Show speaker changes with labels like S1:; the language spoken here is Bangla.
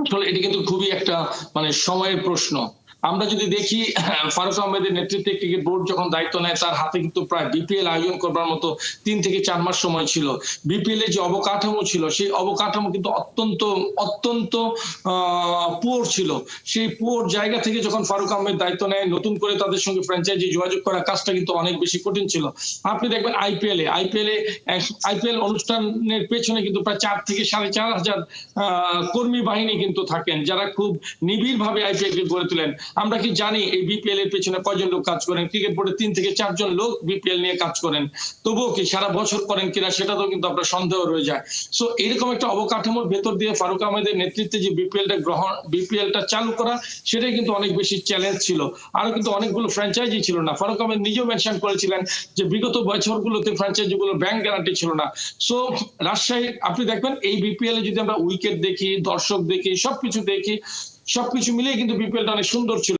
S1: আসলে এটি কিন্তু খুবই একটা মানে সময়ের প্রশ্ন। আমরা যদি দেখি ফারুক আহমেদের নেতৃত্বে ক্রিকেট বোর্ড যখন দায়িত্ব নেয় তার হাতে কিন্তু প্রায় বিপিএল আয়োজন করবার মতো ৩ থেকে ৪ মাস সময় ছিল। বিপিএল এর যে অবকাঠামো ছিল সেই অবকাঠামো কিন্তু অত্যন্ত পুয়ার ছিল। সেই পুয়ার জায়গা থেকে যখন ফারুক আহমেদ দায়িত্ব নেয় নতুন করে তাদের সঙ্গে ফ্র্যাঞ্চাইজি যোগাযোগ করা কাজটা কিন্তু অনেক বেশি কঠিন ছিল। আপনি দেখবেন আইপিএল অনুষ্ঠানের পেছনে কিন্তু প্রায় ৪ থেকে ৪,৫০০ কর্মী বাহিনী কিন্তু থাকেন যারা খুব নিবিড় ভাবে আইপিএল কে গড়ে তোলেন। আমরা কি জানি এই বিপিএল এর পেছনে কয়জন লোক কাজ করেন? ক্রিকেট বোর্ডে ৩ থেকে ৪ জন লোক বিপিএল নিয়ে কাজ করেন। তবুও কি সারা বছর করেন কিনা সেটাতেও কিন্তু আপনার সন্দেহ রয়ে যায়। সো এরকম একটা অবকাঠামোর ভেতর দিয়ে ফারুক আহমেদের নেতৃত্বে যে বিপিএলটা চালু করা সেটাই কিন্তু অনেক বেশি চ্যালেঞ্জ ছিল। আরো কিন্তু অনেকগুলো ফ্র্যাঞ্চাইজি ছিল না। ফারুক আহমেদ নিজেও মেনশন করেছিলেন যে বিগত বছরগুলোতে ফ্র্যাঞ্চাইজিগুলো ব্যাংক গ্যারান্টি ছিল না। সো রাজশাহী আপনি দেখবেন এই বিপিএল এ যদি আমরা উইকেট দেখি, দর্শক দেখি, সবকিছু মিলিয়ে কিন্তু বিপিএলটা অনেক সুন্দর ছিল।